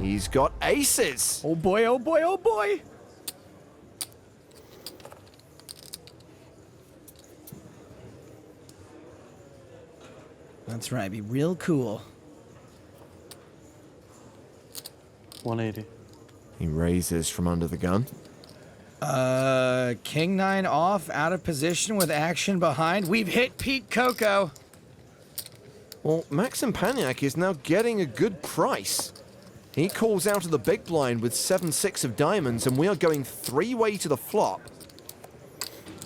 He's got aces. Oh boy, oh boy, oh boy. That's right, be real cool. 180. He raises from under the gun. King 9 off, out of position with action behind. We've hit Pete Coco. Well, Maxim Paniak is now getting a good price. He calls out of the big blind with 7-6 of diamonds, and we are going three-way to the flop.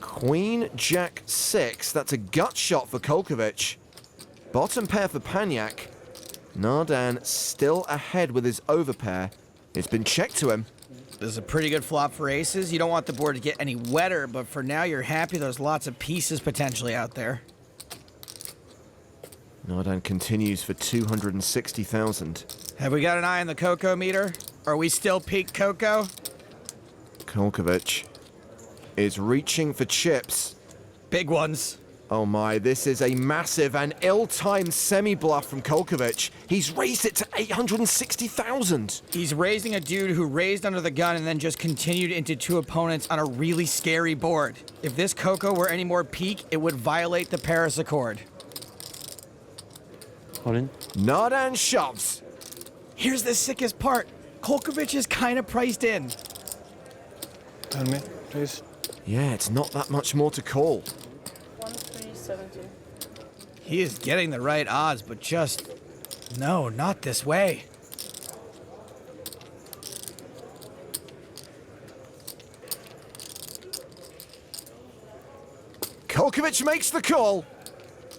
Queen, Jack, 6. That's a gut shot for Kolkovic. Bottom pair for Paniak. Nardan still ahead with his overpair. It's been checked to him. This is a pretty good flop for aces. You don't want the board to get any wetter, but for now you're happy there's lots of pieces potentially out there. Nardan continues for 260,000. Have we got an eye on the Coco meter? Are we still peak Coco? Kolkovic is reaching for chips. Big ones. Oh my, this is a massive and ill-timed semi-bluff from Kolkovic. He's raised it to 860,000. He's raising a dude who raised under the gun and then just continued into two opponents on a really scary board. If this Coco were any more peak, it would violate the Paris Accord. All in. Nardan shoves. Here's the sickest part. Kolkovic is kind of priced in. Tell me, please. Yeah, it's not that much more to call. 1370. He is getting the right odds, but just... no, not this way. Kolkovic makes the call.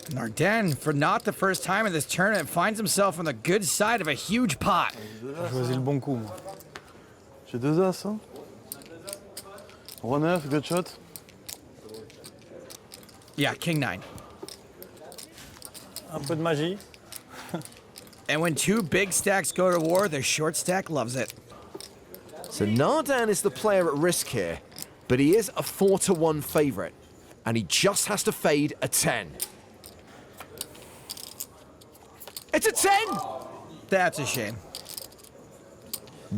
Nardan, for not the first time in this tournament, finds himself on the good side of a huge pot. J'ai choisi le bon coup, moi. J'ai deux as, hein. Roi 9, good shot. Yeah, King 9. Un peu de magie. And when two big stacks go to war, the short stack loves it. So Nardan is the player at risk here, but he is a 4-1 favorite, and he just has to fade a 10. It's a 10! That's a shame.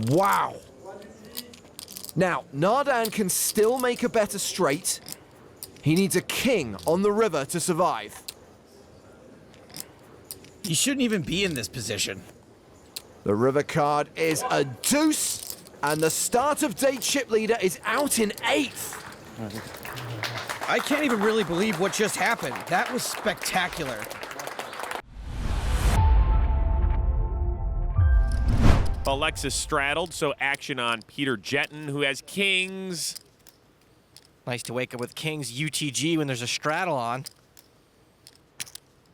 Wow. Now, Nardan can still make a better straight. He needs a king on the river to survive. He shouldn't even be in this position. The river card is a deuce, and the start of day chip leader is out in 8th. I can't even really believe what just happened. That was spectacular. Alexis straddled, so action on Peter Jetton, who has kings. Nice to wake up with kings UTG when there's a straddle on.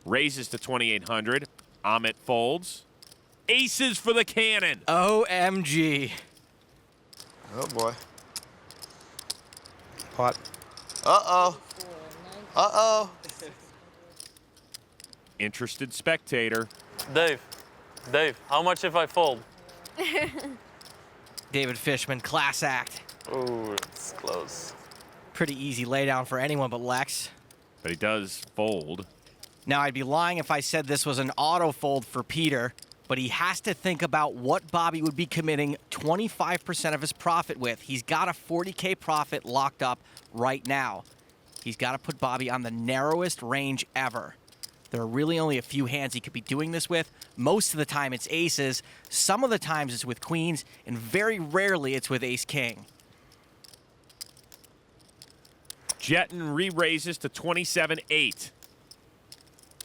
Raises to 2,800. Amit folds. Aces for the cannon. OMG. Oh boy. Pot. Uh-oh. Uh-oh. Interested spectator. Dave, how much if I fold? David Fishman, class act. Ooh, it's close. Pretty easy laydown for anyone but Lex. But he does fold. Now, I'd be lying if I said this was an auto fold for Peter, but he has to think about what Bobby would be committing 25% of his profit with. He's got a 40K profit locked up right now. He's got to put Bobby on the narrowest range ever. There are really only a few hands he could be doing this with. Most of the time it's aces, some of the times it's with queens, and very rarely it's with ace-king. Jetton re-raises to 27-8.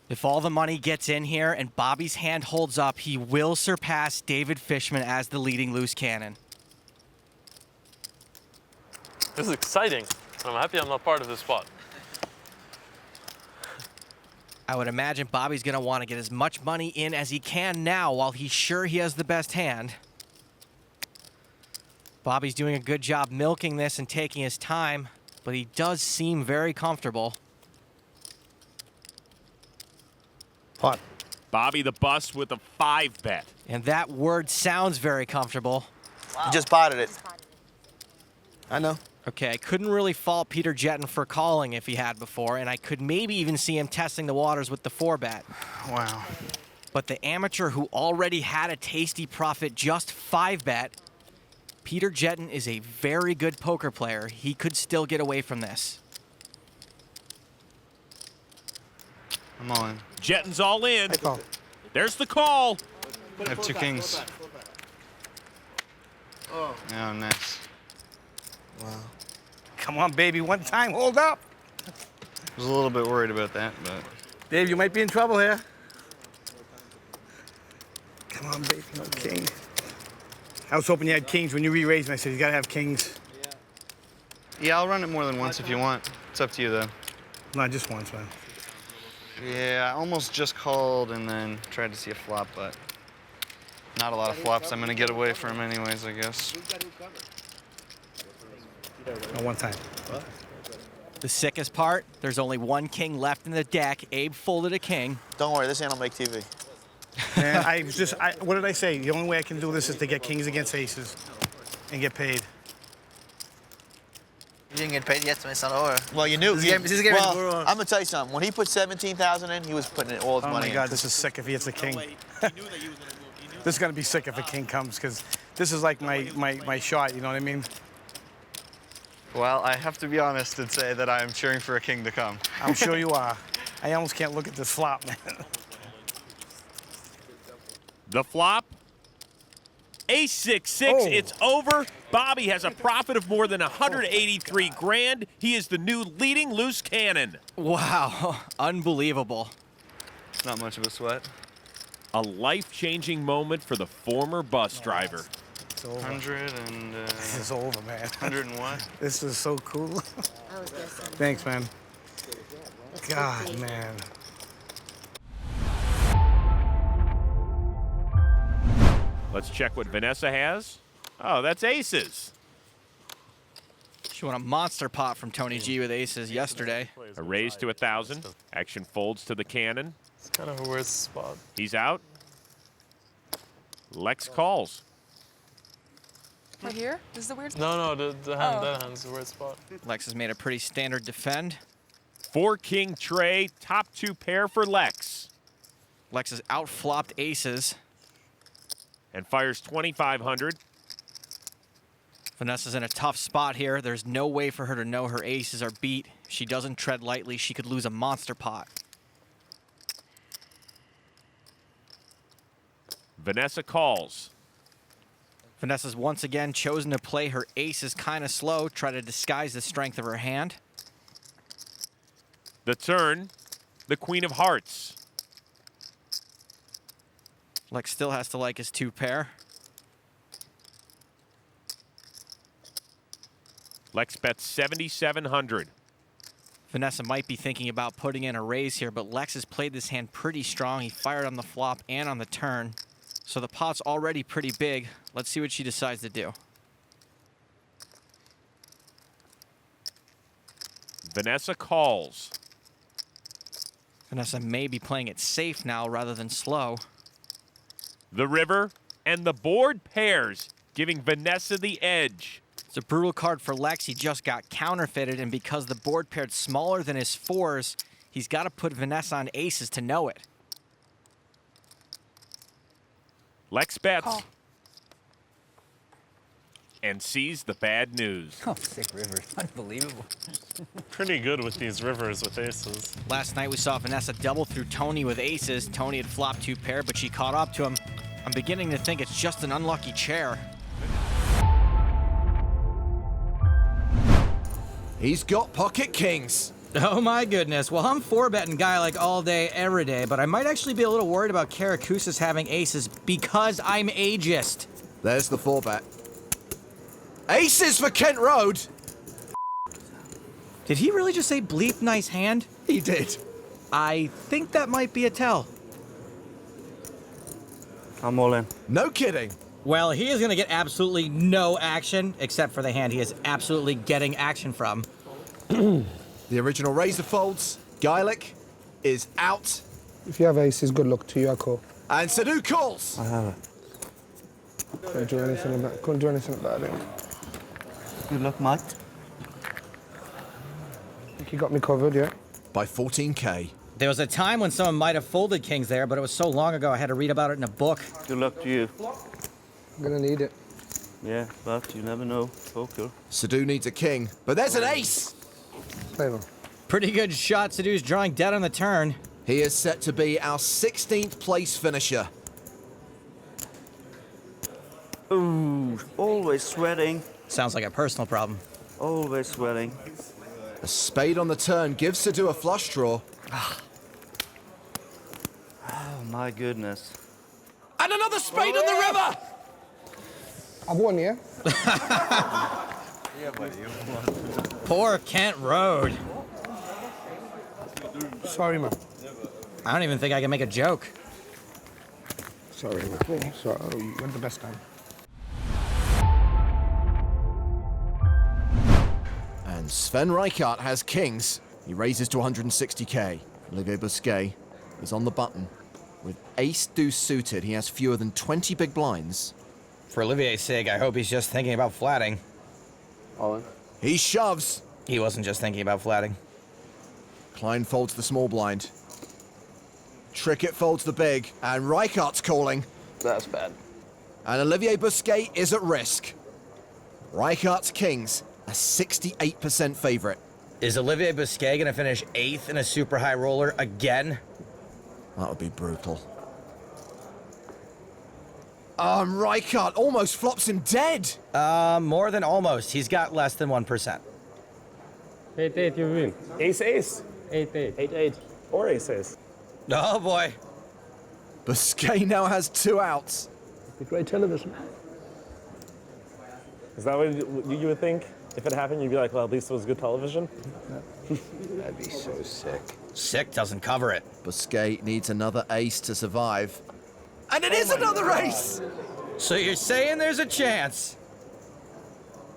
If all the money gets in here and Bobby's hand holds up, he will surpass David Fishman as the leading loose cannon. This is exciting. I'm happy I'm not part of this spot. I would imagine Bobby's going to want to get as much money in as he can now while he's sure he has the best hand. Bobby's doing a good job milking this and taking his time, but he does seem very comfortable. Pot. Bobby the bust with a 5-bet. And that word sounds very comfortable. You just potted it. I know. Okay, I couldn't really fault Peter Jetton for calling if he had before, and I could maybe even see him testing the waters with the 4-bet. Wow. But the amateur who already had a tasty profit just 5-bet, Peter Jetton is a very good poker player. He could still get away from this. I'm all in. Jetton's all in. There's the call. I have 2 kings. Oh, nice. Wow. Come on, baby, one time, hold up. I was a little bit worried about that, but... Dave, you might be in trouble here. Come on, baby, no king. I was hoping you had kings when you re-raised me. I said, you gotta have kings. Yeah, I'll run it more than once if you want. It's up to you, though. No, just once, man. Yeah, I almost just called and then tried to see a flop, but not a lot of flops I'm gonna get away from anyways, I guess. No, one time. The sickest part, there's only 1 king left in the deck. Abe folded a king. Don't worry, this ain't on Make TV. Man, what did I say? The only way I can do this is to get kings against aces and get paid. You didn't get paid yet, so it's not over. Well, you knew. This is getting well, I'm gonna tell you something. When he put 17,000 in, he was putting in all his Oh money. my God, this is sick if he hits a king. This is gonna be sick if a king comes, because this is like my shot, you know what I mean? Well, I have to be honest and say that I am cheering for a king to come. I'm sure you are. I almost can't look at this flop, man. The flop. Ace-6-6. Oh. It's over. Bobby has a profit of more than 183 grand. He is the new leading loose cannon. Wow, unbelievable. Not much of a sweat. A life-changing moment for the former bus driver. It's over. 100 and... This is over, man. 100 and what? This is so cool. Thanks, man. God, man. Let's check what Vanessa has. Oh, that's aces. She won a monster pot from Tony G with aces yesterday. A raise to 1,000. Action folds to the cannon. It's kind of a weird spot. He's out. Lex calls. Right here? This is the weird spot? No, the hand, Oh. that hand's a weird spot. Lex has made a pretty standard defend. 4-king tray, top 2 pair for Lex. Lex has outflopped aces. And fires 2,500. Vanessa's in a tough spot here. There's no way for her to know her aces are beat. If she doesn't tread lightly, she could lose a monster pot. Vanessa calls. Vanessa's once again chosen to play her aces kind of slow, try to disguise the strength of her hand. The turn, the Queen of Hearts. Lex still has to like his 2 pair. Lex bets 7,700. Vanessa might be thinking about putting in a raise here, but Lex has played this hand pretty strong. He fired on the flop and on the turn. So the pot's already pretty big. Let's see what she decides to do. Vanessa calls. Vanessa may be playing it safe now rather than slow. The river and the board pairs, giving Vanessa the edge. It's a brutal card for Lex. He just got counterfeited, and because the board paired smaller than his 4s, he's got to put Vanessa on aces to know it. Lex bets. Call. And sees the bad news. Oh, sick river. Unbelievable. Pretty good with these rivers with aces. Last night we saw Vanessa double through Tony with aces. Tony had flopped 2 pair, but she caught up to him. I'm beginning to think it's just an unlucky chair. He's got pocket kings. Oh my goodness. Well, I'm 4-betting guy like all day, every day, but I might actually be a little worried about Karakousas having aces because I'm ageist. There's the 4-bet. Aces for Kent Road. Did he really just say bleep nice hand? He did. I think that might be a tell. I'm all in. No kidding. Well, he is going to get absolutely no action, except for the hand he is absolutely getting action from. The original razor folds. Gaelic is out. If you have aces, good luck to you, I call. And Sadu calls. I have it. Couldn't do anything about it. Good luck, Mike. I think you got me covered, yeah? By 14K. There was a time when someone might have folded kings there, but it was so long ago I had to read about it in a book. Good luck to you. I'm gonna need it. Yeah, but you never know. Poker. Sadu needs a king, but there's an ace! Flavor. Pretty good shot. Sadu's drawing dead on the turn. He is set to be our 16th place finisher. Ooh, always sweating. Sounds like a personal problem. Always sweating. A spade on the turn gives Sadu a flush draw. Oh my goodness. And another spade on the river! I've won, yeah? Poor Kent Road. Sorry, man. I don't even think I can make a joke. Sorry, man. Sorry, you went the best time. And Sven Reichardt has kings. He raises to 160k. Olivier Busquet is on the button. With ace-deuce suited, he has fewer than 20 big blinds. For Olivier's sake, I hope he's just thinking about flatting. All in. He shoves. He wasn't just thinking about flatting. Klein folds the small blind. Trickett folds the big, and Reichardt's calling. That's bad. And Olivier Busquet is at risk. Reichardt's kings, a 68% favorite. Is Olivier Busquet going to finish 8th in a super high roller again? That would be brutal. Reichardt almost flops him dead. More than almost. He's got less than 1%. 8-8, you win. Ace-ace. 8-8. 8-8. Or ace-ace. Oh, boy. Busquet now has 2 outs. Be great television. Is that what you would think? If it happened, you'd be like, well, at least it was good television? That'd be so sick. Sick doesn't cover it. Busquet needs another ace to survive. And it is another ace! So you're saying there's a chance?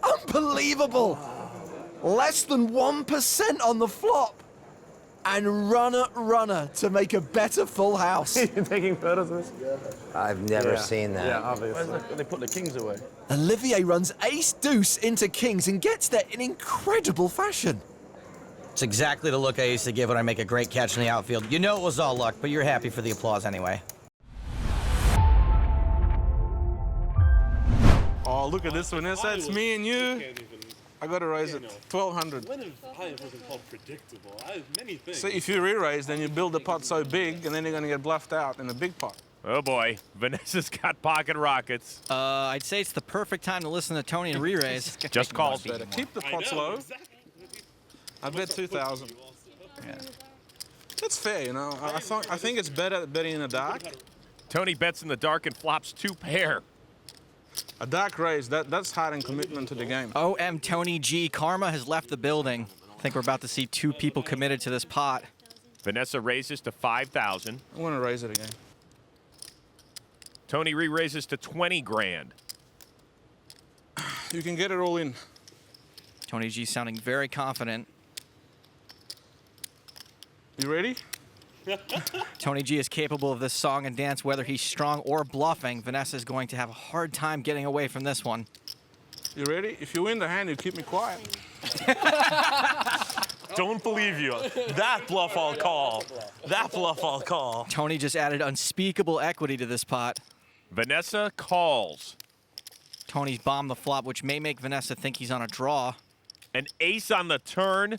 Unbelievable! Less than 1% on the flop. And runner to make a better full house. You're taking photos of this? I've never seen that. Yeah, obviously. They put the kings away. Olivier runs ace-deuce into kings and gets there in incredible fashion. It's exactly the look I used to give when I make a great catch in the outfield. You know it was all luck, but you're happy for the applause anyway. Oh, look at this one. It's me and you. I got to raise it 1,200. When wasn't called predictable. I have many things. So if you re-raise, then you build the pot so big, and then you're going to get bluffed out in the big pot. Oh boy, Vanessa's got pocket rockets. I'd say it's the perfect time to listen to Tony and re-raise. Just called. Keep the pots low. I bet 2,000. Yeah. That's fair, you know. I think it's better betting in the dark. Tony bets in the dark and flops 2 pair. A dark raise, that's hard and commitment to the game. OM Tony G. Karma has left the building. I think we're about to see 2 people committed to this pot. Vanessa raises to 5,000. I want to raise it again. Tony re-raises to 20 grand. You can get it all in. Tony G sounding very confident. You ready? Tony G is capable of this song and dance whether he's strong or bluffing. Vanessa is going to have a hard time getting away from this one. You ready? If you win the hand, you keep me quiet. Don't believe you. That bluff I'll call. That bluff I'll call. Tony just added unspeakable equity to this pot. Vanessa calls. Tony's bombed the flop, which may make Vanessa think he's on a draw. An ace on the turn.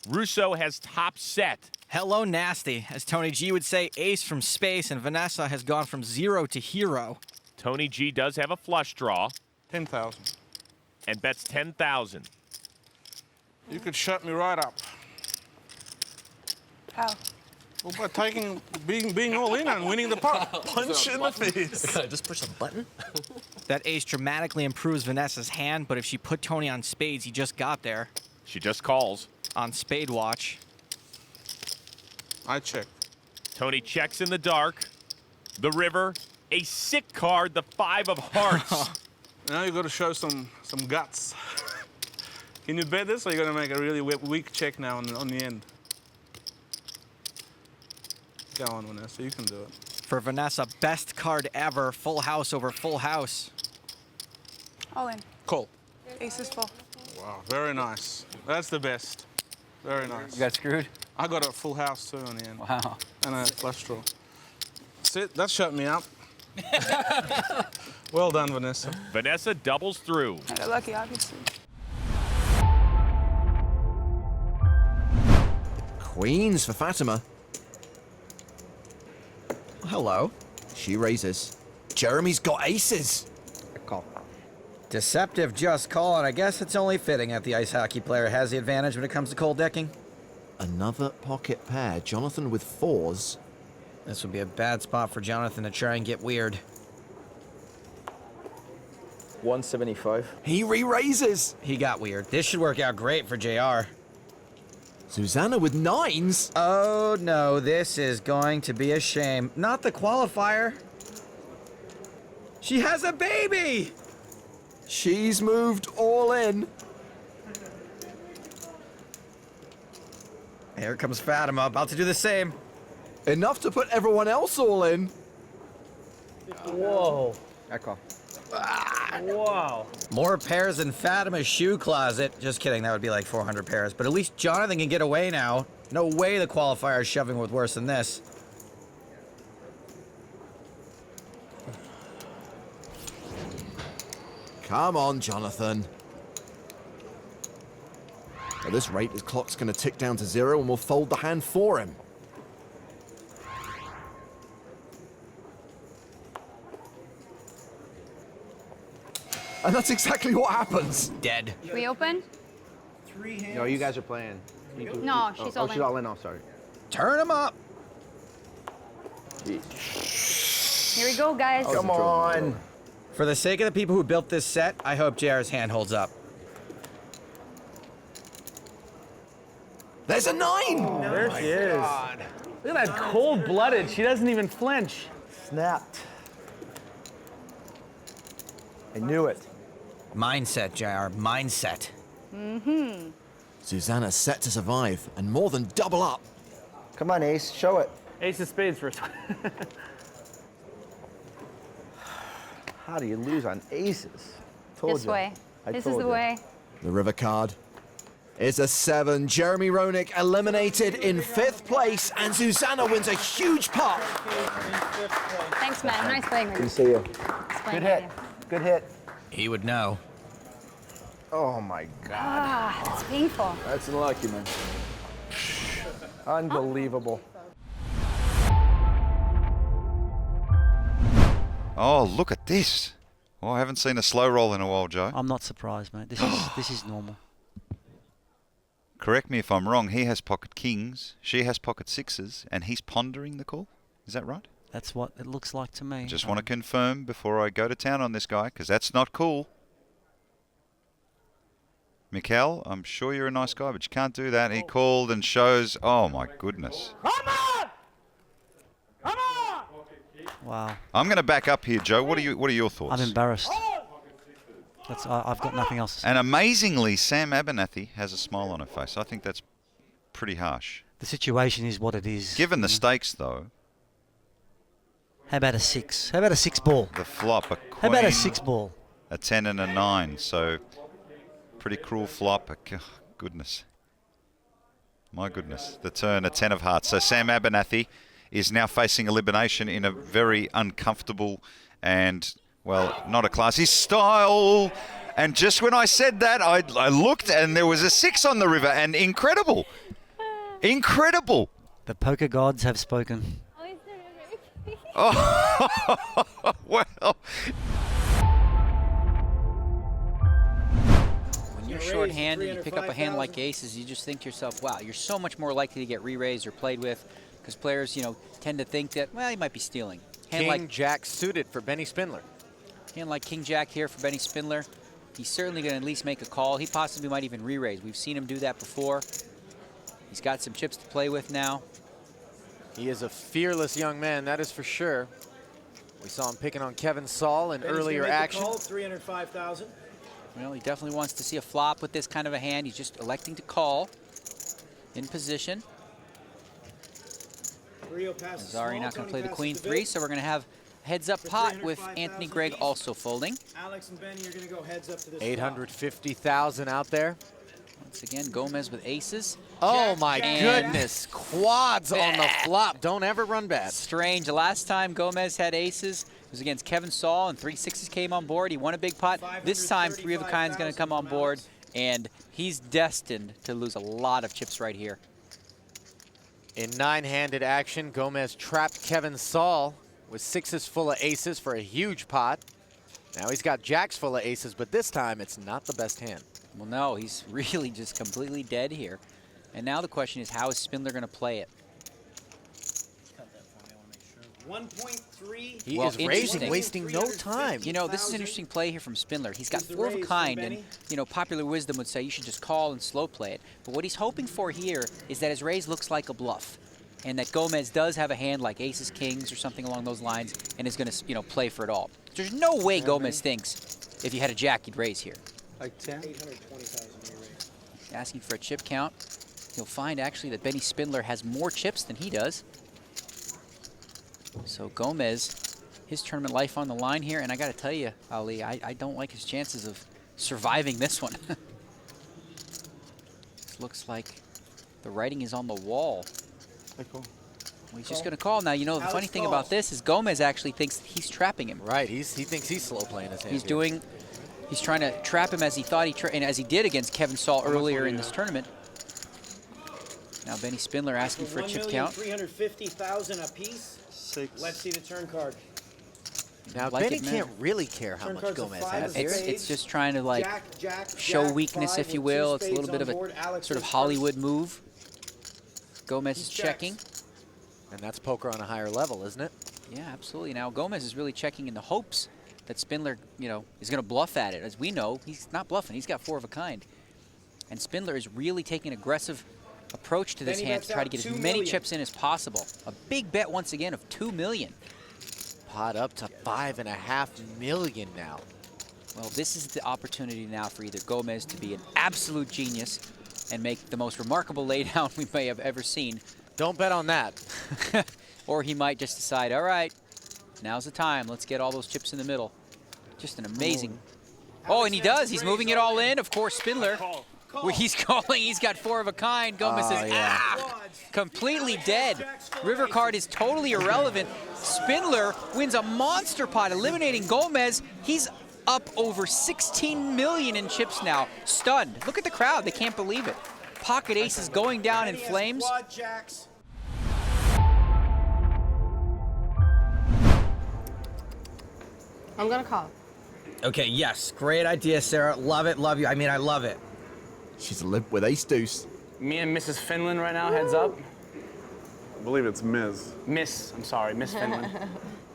Russo has top set. Hello, nasty. As Tony G would say, ace from space, and Vanessa has gone from 0 to hero. Tony G does have a flush draw. 10,000. And bets 10,000. You could shut me right up. How? Well, by being all in and winning the pot. Punch in the face. Just push a button? That ace dramatically improves Vanessa's hand, but if she put Tony on spades, he just got there. She just calls. On spade watch. I check. Tony checks in the dark. The river. A sick card, the 5 of hearts. Now you got to show some guts. Can you bet this, or are you going to make a really weak check now on the end? Go on, Vanessa. You can do it. For Vanessa, best card ever. Full house over full house. All in. Call. Ace is full. Wow, very nice. That's the best. Very nice. You got screwed? I got a full house too in the end. Wow. And a flush draw. That shut me up. Well done, Vanessa. Vanessa doubles through. I got lucky, obviously. Queens for Fatima. Hello. She raises. Jeremy's got aces. Call. Deceptive just call, and I guess it's only fitting that the ice hockey player has the advantage when it comes to cold decking. Another pocket pair. Jonathan with fours. This would be a bad spot for Jonathan to try and get weird. 175. He re-raises. He got weird. This should work out great for JR. Susanna with nines. Oh no, this is going to be a shame. Not the qualifier. She has a baby! She's moved all in. Here comes Fatima, about to do the same. Enough to put everyone else all in. Whoa. I call. Wow. More pairs in Fatima's shoe closet. Just kidding, that would be like 400 pairs. But at least Jonathan can get away now. No way the qualifier is shoving with worse than this. Come on, Jonathan. At this rate, his clock's going to tick down to 0 and we'll fold the hand for him. And that's exactly what happens. Dead. Should we open? No, you guys are playing. No, she's all in. She's all in. Oh, sorry. Turn him up. Here we go, guys. Come on. For the sake of the people who built this set, I hope JR's hand holds up. There's a 9! There she is. Look at that cold-blooded. She doesn't even flinch. Snapped. I knew it. Mindset, JR. Mindset. Mm-hmm. Susanna's set to survive and more than double up. Come on, Ace. Show it. Ace of spades first. How do you lose on aces? Told This you. way. I This is told the you. way. The river card is a 7. Jeremy Roenick eliminated in 5th place, and Susanna wins a huge pot. Thanks, man. Nice playing with you. Good to see you. Nice playing Good hit. with you. Good hit. He would know. Oh my God. Ah, that's painful. That's lucky, man. Unbelievable. Oh, look at this. Oh, I haven't seen a slow roll in a while, Joe. I'm not surprised, mate. This is normal. Correct me if I'm wrong. He has pocket kings, she has pocket sixes, and he's pondering the call. Is that right? That's what it looks like to me. Just want to confirm before I go to town on this guy, because that's not cool. Mikkel, I'm sure you're a nice guy, but you can't do that. He called and shows. Oh, my goodness. Come on! Come on! Wow. I'm going to back up here, Joe. What are your thoughts? I'm embarrassed. I've got nothing else to say. And amazingly, Sam Abernathy has a smile on her face. I think that's pretty harsh. The situation is what it is. Given the stakes, though. How about a 6? How about a 6 ball? The flop, a queen. How about a 6 ball? A 10 and a 9. So, pretty cruel flop. Goodness. My goodness. The turn, a 10 of hearts. So, Sam Abernathy is now facing elimination in a very uncomfortable and, well, not a classy style. And just when I said that, I looked and there was a 6 on the river, and incredible. Incredible. The poker gods have spoken. Oh, well. When you're short-handed, you pick up a hand like aces, you just think to yourself, wow, you're so much more likely to get re-raised or played with, because players, tend to think that, well, he might be stealing. Hand like Jack suited for Benny Spindler. Hand like King Jack here for Benny Spindler. He's certainly going to at least make a call. He possibly might even re-raise. We've seen him do that before. He's got some chips to play with now. He is a fearless young man, that is for sure. We saw him picking on Kevin Saul in earlier action. 305,000. Well, he definitely wants to see a flop with this kind of a hand. He's just electing to call in position. Zari not going to play the queen 3, so we're going to have heads-up pot with Anthony Gregg also folding. Alex and Benny are going to go heads up to this 850,000 out there. Once again, Gomez with aces. Oh my And goodness, quads on the flop. Don't ever run bad. strange. The last time Gomez had aces was against Kevin Saul, and 3 sixes came on board. He won a big pot. This time, 3 of a kind's going to come on board, and he's destined to lose a lot of chips right here. In 9-handed action, Gomez trapped Kevin Saul with 6s full of aces for a huge pot. Now he's got jacks full of aces, but this time it's not the best hand. Well, no, he's really just completely dead here. And now the question is, how is Spindler going to play it? 1.3. He is raising, wasting no time. You know, this is an interesting play here from Spindler. He's got 4 of a kind, and, you know, popular wisdom would say you should just call and slow play it. But what he's hoping for here is that his raise looks like a bluff, and that Gomez does have a hand like aces, kings, or something along those lines, and is going to, you know, play for it all. There's no way Gomez thinks if you had a jack, you'd raise here. Like 10? 820,000 you raise. Asking for a chip count. You'll find actually that Benny Spindler has more chips than he does. So Gomez, his tournament life on the line here, and I got to tell you, Ali, I don't like his chances of surviving this one. This looks like the writing is on the wall. Well, he's just going to call. Now, you know, the funny thing about this is Gomez actually thinks that he's trapping him. Right, he thinks he's slow playing his hand. He's trying to trap him as he thought and as he did against Kevin Saul earlier in this tournament. Now Benny Spindler asking for a chip count. 1,350,000 apiece. 6. Let's see the turn card. Now Benny can't really care how much Gomez has here. It's just trying to like show weakness, if you will. It's a little bit of a sort of Hollywood move. Gomez is checking. And that's poker on a higher level, isn't it? Yeah, absolutely. Now Gomez is really checking in the hopes that Spindler, you know, is going to bluff at it. As we know, he's not bluffing. He's got 4 of a kind. And Spindler is really taking an aggressive approach to this hand to try to get as many chips in as possible. A big bet once again of $2 million. Pot up to $5.5 million now. Well, this is the opportunity now for either Gomez to be an absolute genius and make the most remarkable laydown we may have ever seen. Don't bet on that. Or he might just decide, all right, now's the time. Let's get all those chips in the middle. Just an amazing. Oh, and he does. He's moving it all in. Of course, Spindler. He's calling. He's got 4 of a kind. Gomez says, completely dead. River card is totally irrelevant. Spindler wins a monster pot, eliminating Gomez. He's up over 16 million in chips now. Stunned. Look at the crowd. They can't believe it. Pocket aces going down in flames. I'm gonna call. Okay, yes. Great idea, Sarah. Love it, love you. I mean, I love it. She's limp with ace deuce. Me and Mrs. Finland right now, heads up. I believe it's Ms. Miss, I'm sorry, Miss Finland.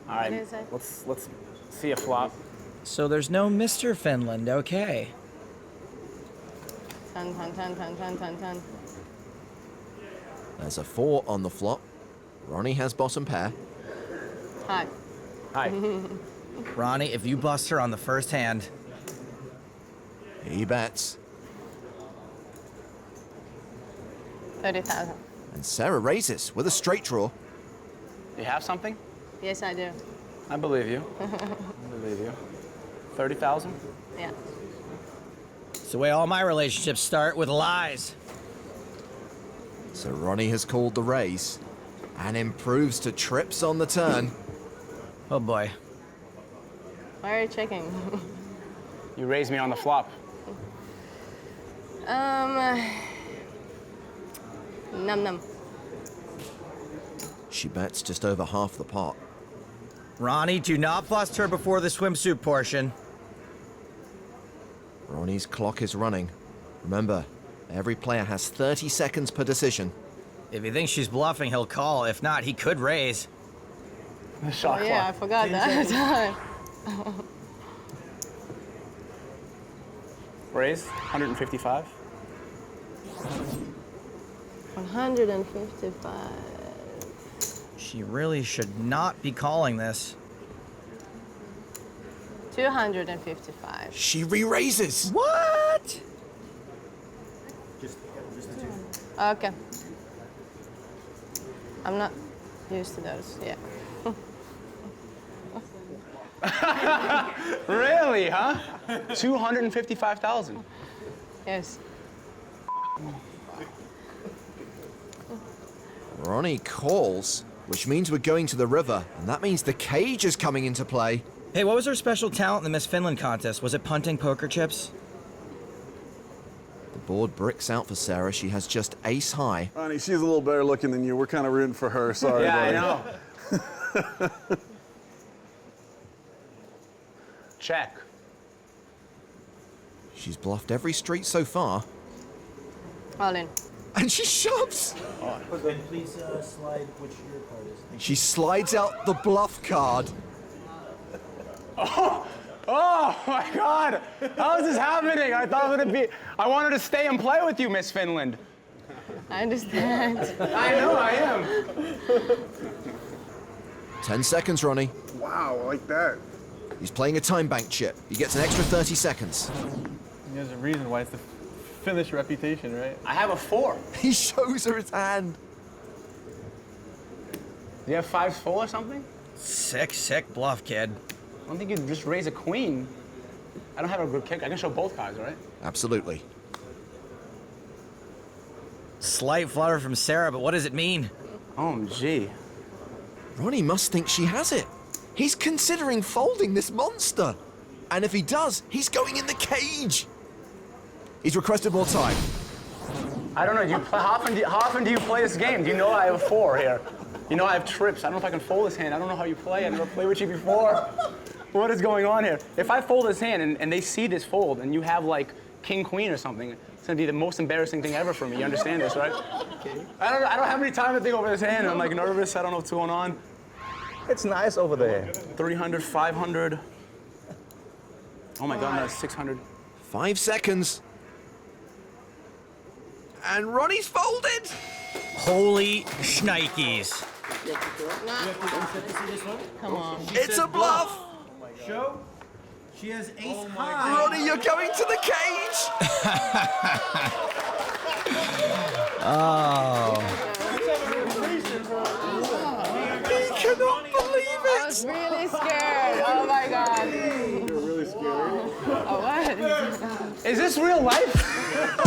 All right, What is it? let's see a flop. So there's no Mr. Finland, okay. 10, 10, 10, 10, 10, 10, 10. There's a 4 on the flop. Ronnie has bottom pair. Hi. Hi. Ronnie, if you bust her on the first hand. He bets. 30,000. And Sarah raises with a straight draw. You have something? Yes, I do. I believe you. I believe you. 30,000? Yeah. It's the way all my relationships start, with lies. So Ronnie has called the raise and improves to trips on the turn. Oh boy. Why are you checking? You raised me on the flop. Num. She bets just over half the pot. Ronnie, do not bust her before the swimsuit portion. Ronnie's clock is running. Remember, every player has 30 seconds per decision. If he thinks she's bluffing, he'll call. If not, he could raise. The shot Yeah, I forgot that. Raise, 155. 155. She really should not be calling this. 255. She re-raises. What? Okay. I'm not used to those, yeah. Really, huh? 255,000. Yes. Ronnie calls, which means we're going to the river, and that means the cage is coming into play. Hey, what was her special talent in the Miss Finland contest? Was it punting poker chips? The board bricks out for Sarah. She has just ace high. Ronnie, she's a little better looking than you. We're kind of rooting for her. Sorry, Yeah, buddy. I know. Check. She's bluffed every street so far. All in. And she shoves! Please slide which your card is. She slides out the bluff card. Oh my God! How is this happening? I thought it would be. I wanted to stay and play with you, Miss Finland. I understand. I know, I am. 10 seconds, Ronnie. Wow, like that. He's playing a time bank chip. He gets an extra 30 seconds. There's a reason why it's the Finnish reputation, right? I have a 4. He shows her his hand. Do you have 5s full or something? Sick bluff, kid. I don't think you'd just raise a queen. I don't have a good kick. I can show both cards, right? Absolutely. Slight flutter from Sarah, but what does it mean? OMG. Ronnie must think she has it. He's considering folding this monster. And if he does, he's going in the cage. He's requested more time. I don't know. How often do you play this game? Do you know I have a 4 here? You know I have trips. I don't know if I can fold this hand. I don't know how you play. I never played with you before. What is going on here? If I fold this hand and they see this fold and you have like king queen or something, it's gonna be the most embarrassing thing ever for me. You understand this, right? Okay. I don't have any time to think over this hand. I'm like nervous. I don't know what's going on. It's nice over there. 300, 500. Oh my God, that's 600. 5 seconds. And Ronnie's folded. Holy shnikes. Come on. It's a bluff. Show. She has ace high. Ronnie, you're going to the cage. Oh. He cannot believe I it. was really scared. Oh my God. You're really scared. Oh, what? Is this real life?